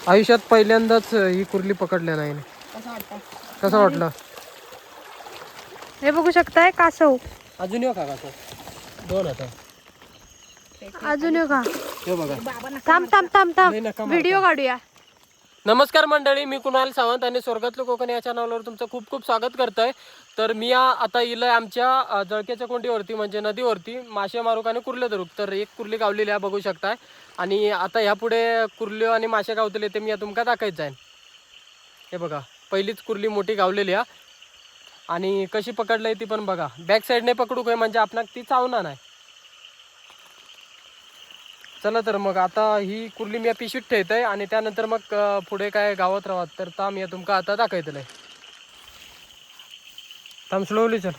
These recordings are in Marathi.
आयुष्यात पहिल्यांदाच ही कुर्ली पकडल्या नाही. कसं वाटलं? हे बघू शकताय कासव. अजून येऊ का कासव? दोन आता. अजून येऊ का? हे बघा. थांब थांब थांब थांब, नका व्हिडिओ काढूया. नमस्कार मंडळी, मी कुणाल सावंत आणि स्वर्गातलं कोकण या चॅनलवर तुमचं खूप खूप स्वागत करतोय. तर मी आता इलंय आमच्या जळक्याच्या कोंडीवरती म्हणजे नदीवरती मासे मारूक आणि कुर्ले धरूक. तर एक कुर्ली गावलेली आहे बघू शकताय. आणि आता ह्या पुढे कुर्ल्यो आणि मासे गावतले ते मी तुमका दाखवत जाईन. हे बघा, पहिलीच कुर्ली मोठी गावलेली आहे आणि कशी पकडलंय ती पण बघा. बॅक साईडने पकडू काय म्हणजे आपणाक ती चावणार नाही. चला तर मग आता ही कुर्ली मी पिशवीत ठेवतोय आणि त्यानंतर मग पुढे काय गावात राहत तर ताम या तुमका आता दाखवतलंय. थांब स्लोली चल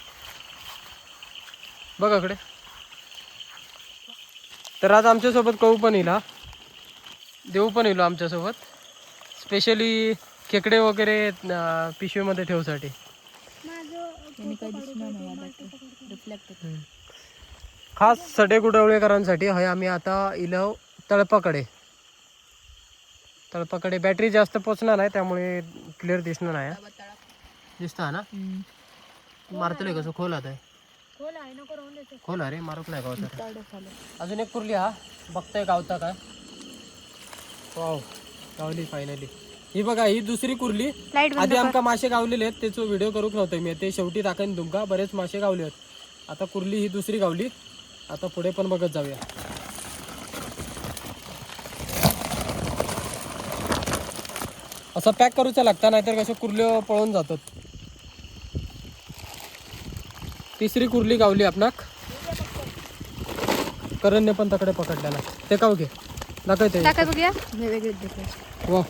बघा कडे. तर आज आमच्यासोबत कऊ पण येईल, देऊ पण येलो आमच्यासोबत. स्पेशली खेकडे वगैरे पिशवीमध्ये ठेवसाठी. खास सडे गुडवळेकरांसाठी हय आम्ही आता इलो तळपाकडे. तळपाकडे बॅटरी जास्त पोचणार नाही त्यामुळे क्लिअर दिसणार नाही. दिसता ना मारतले कसं खोल आता खोल अरे मारूक नाही गावता. अजून एक कुर्ली हा बघताय गावता काय. वाव गावली फायनली. ही बघा ही दुसरी कुर्ली. आधी आमका मासे गावलेले आहेत त्याचं व्हिडिओ करूक नव्हतं मी, ते शेवटी दाखवेन तुमका. बरेच मासे गावले आहेत. आता कुर्ली ही दुसरी गावली. आता पुढे पण बघत जाऊया. असं पॅक करूचा लागता नाहीतर कसे कुर्ल्यो पळून जातात. तिसरी कुर्ली गावली आपणाक. करणने पण तकडे पकडलेला ते काव घे दाखवते. बघूया. वा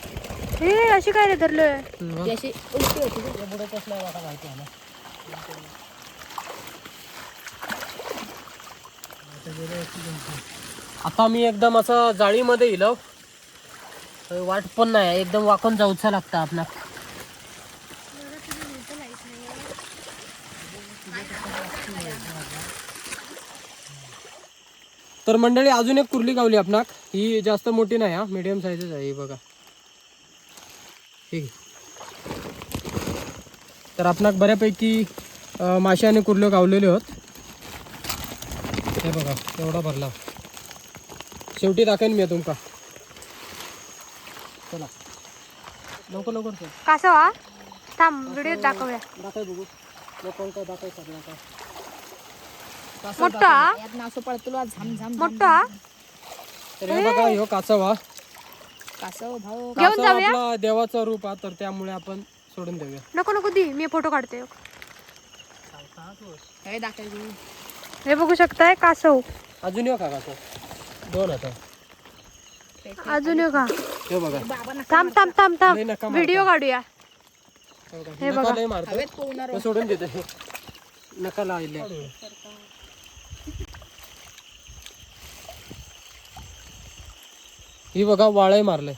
हे अशी काय रे धरलोय. माहिती आहे ना. आता मी एकदम असं जाळीमध्ये येलो. वाट पण नाही, एकदम वाकून जाऊचा लागतं आपला. तर मंडळी अजून एक कुर्ली गावली आपणाक. ही जास्त मोठी नाही हा, मीडियम साईजच आहे ही बघा. ठीक. तर आपणाक बऱ्यापैकी मासे आणि कुर्ल्यो गावलेले होत. हे बघा एवढा भरला. शेवटी दाखवेन मी तुमका. चला लवकर लवकर चल. कासव हा थांब व्हिडिओ दाखवूया. दाखव बघू लोकांका दाखव सगळं का. मोठा मोठा. तर हे बघा ह्यो कासव हा. घेऊन जाऊया. आपला देवाचा रूप हा, तर त्यामुळे आपण सोडून देऊया. नको नको दी, मी फोटो काढते. हे बघू शकताय कासव. अजून येऊ का कासव? दोन आता. अजून येऊ का? हे बघा. थांब थांब थांब थांब, नाही, नका व्हिडिओ काढूया. हे बघा लय मारतो. सोडून देते नका लावले. ही बघा वाळे मारले.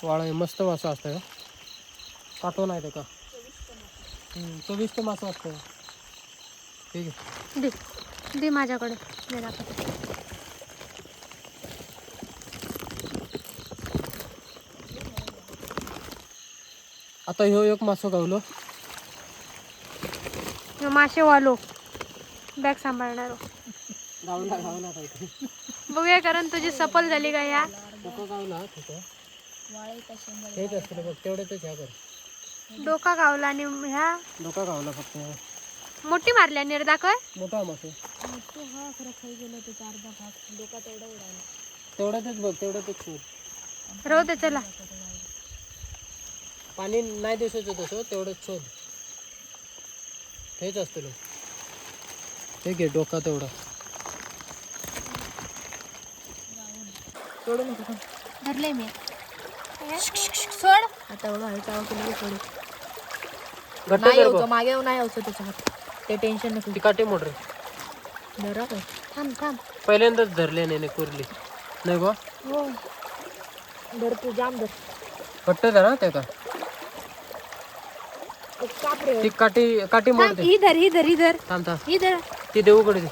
वाळे मस्त मासा असतं. काटो नाही ते का. चविष्ट मासा असतं. ठीक आहे दे दे माझ्याकडे. दे दाखव. आता ह्यो एक मासो गावलो. मासे वालो बॅग सांभाळणार गावला गावला पाहिजे. बघूया कारण तुझी सफल झाली का या. गावला हेच असतं बघ तेवढेच ह्या कर. डोका गावला आणि ह्या डोका गावला फक्त. मोठी मारली आणि दाखव. मोठा मासे तेवढ्यातच बघ तेवढ्यातच शोध. राहू दे चला. पाणी नाही दिसायचं तसं तेवढंच शोध. हेच असतं हे घे डोका तेवढा. धरले मी. सोड आता एवढं हलकाव केलं सोड. नाही होतं मागे नाही होतं त्याच्यात. ते टेन्शन नको. ती काटे मोटर धरा काय. थांब थांब. पहिल्यांदाच धरले नाही कुर्ली नाही गो. हो धर तू जाम धर. घट्ट धरा ते का. ती काठी काठी मोडते. ही धर ही धर ही धर. थांब थांब ही धर. ती देऊकडे दे.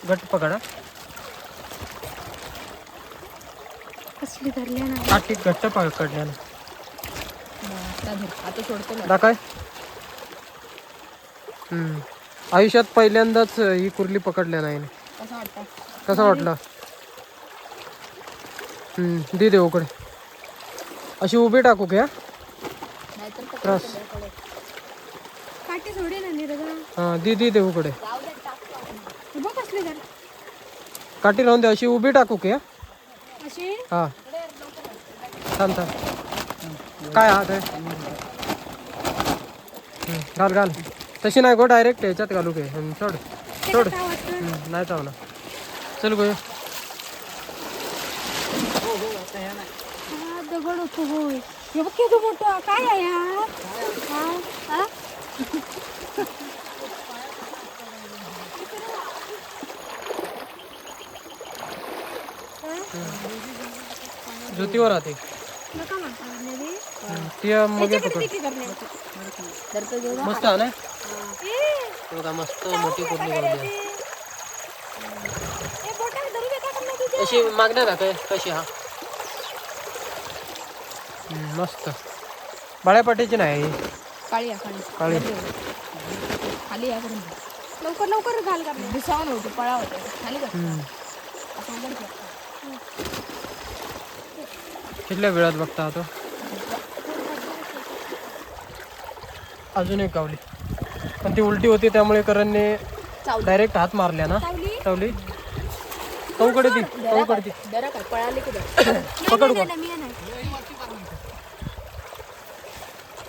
घट्ट पकडा. कसली धरल्या ना काठी घट्ट पकडल्यानं आता सोडतो दाखय. आयुष्यात पहिल्यांदाच ही कुर्ली पकडल्या नाही. कसं वाटतं कसं वाटलं? दे देऊकडे अशी उभी टाकू का? नाहीतर त्रास. काठी सोडे ना निरजा. हा दे देऊकडे. बघ कसली धर काठी राहून दे. अशी उभी टाकू का? अशी हा थांब थांब. काय हात आहे? घाल घाल. तशी नाही गो डायरेक्ट ह्याच्यात घालू के. सोड सोड. नाही चावला. चल गो. दगड होतो होय. हे बघ किती मोठं काय आहे यार. हा? ज्योतीवर राहते नका म्हणता रे. ती मग पकड. किती करणे? धरतो जेवढं. मस्त आहे ना? ए, बघा मस्त मोठी कुर्ली गावली आहे. ए बोटाने धरू देता का नाही तुझ्या? अशी मागण्या ना काय कशी हा मस्त. बाळ्यापाटीची नाही काळी आहे, काळी. काळी. खाली या करून लवकर लवकर घाल करणे. दिसावं नव्हतं पळा होते खाली कर. असं उघड ठेव. कितल्या वेळात बघता आता? अजून एक गावली पण ती उलटी होती त्यामुळे करणने चावली. डायरेक्ट हात मारल्या ना. चावली? चावली. कौकडे ती कौकडे ती जरा काय पळाली की धर. पकड गो.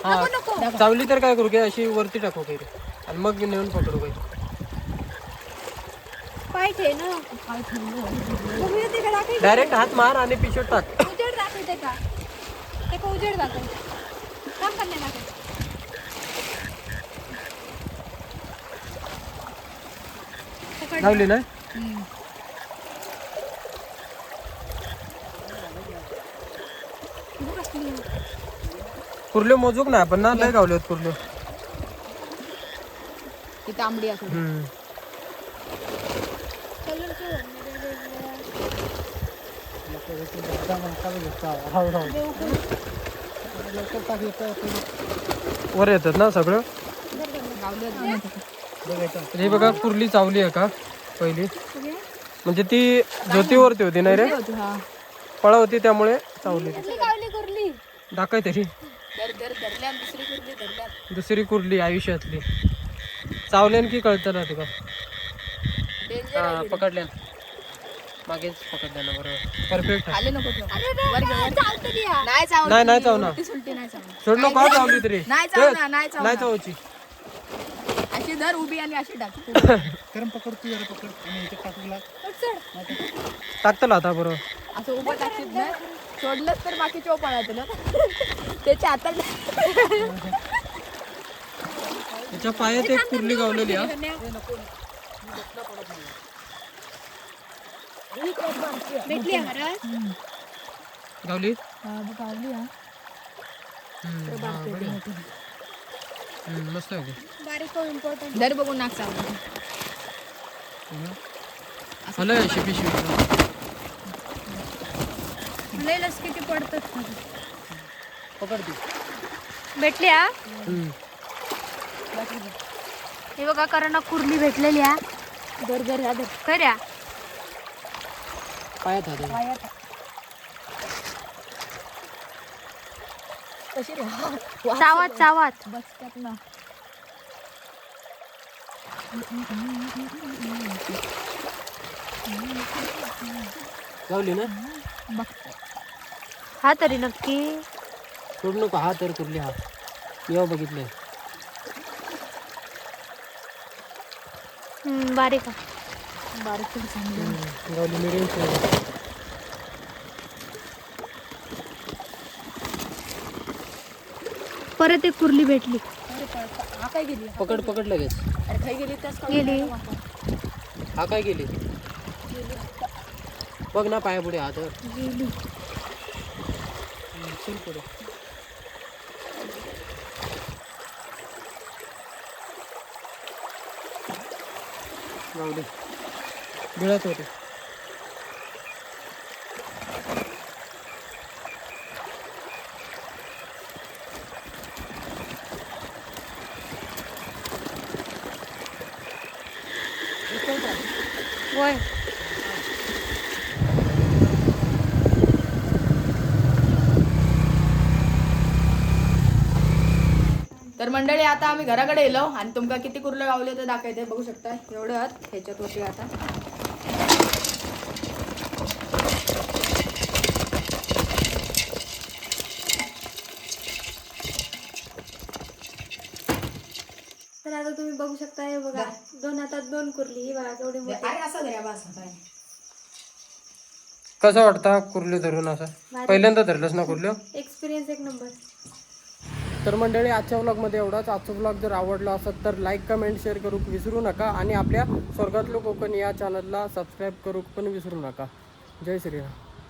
हा चावली तर काय करू काय अशी वरती टाकू काही आणि मग नेऊन पकडू काही. पाय ठे ना. पाय ठेवलं. डायरेक्ट हात मार आणि पिशवीत टाक. उजेड दाखवते का? ते का उजेड दाखव. काम करणे दाखव. लावली ना. कुर्ले मोजूक ना आपण ना लय गावले होत कुर्ले. ती तांबडी असं. वर येतात ना सगळं. हे बघा कुर्ली चावली आहे का पहिली म्हणजे ती ज्योतीवरती होती नाही रे. पळा होती त्यामुळे चावली. दाखय तरी दुसरी कुर्ली आयुष्यातली चावल्यान की कळतं ना तुका. हा पकडल्या मागेच पकडल्या ना बरोबर परफेक्ट. नाही नाही चावणार. सोड नको चावली तरी नाही चावायची. अशी धर उभी आणि अशी टाक. टाकतला आता बरोबर. असं उभं टाकीत ना सोडलंच तर बाकी चोप पळायचं ना. त्याच्या हातात त्याच्या पायात एक कुर्ली गावलेली हा. भेटली गावली. मस्त आहे. बारीक इम्पॉर्टंट धर बघून नाक चावलं. हलय अशी पिशवी लयलच किती पडतात. पकडती. भेटली हा. हे बघा कारण कुर्ली भेटलेली हा. धर धर ह्या धर खऱ्या पायात हा. कशी रे चावात चावात बसतात ना. गावली ना. हा तरी नक्की सोड नको हा तर कुर्ली हा. येऊ बघितलंय. बारीक बारीक गावली मिडियम. परत एक कुर्ली भेटली. पकड पकड लगेच. गेली हा काय गेली बघ ना पाया पुढे हात. गेली. चल पुढे. गावली बिळत होते. होय. तर मंडळी आता आम्ही घराकडे येलो आणि तुमका किती कुर्ले गावले ते दाखवते बघू शकता. एवढं ह्याच्यात होते आता. तर आता तुम्ही बघू शकता हे बघा 2 हातात 2 कुर्ली ही बघा केवढी मोठी. असं धरा बस काय. कसं वाटतं कुर्ली धरून असं पहिल्यांदा धरलंस ना कुर्ली? एक्सपिरियन्स एक नंबर. तर मंडळी आजच्या व्लॉगमध्ये एवढाच. आजचा व्लॉग जर आवडला असेल तर लाईक कमेंट शेअर करू विसरू नका आणि आपल्या स्वर्गातलं कोकण या चॅनलला सबस्क्राईब करू पण विसरू नका. जय श्रीराम.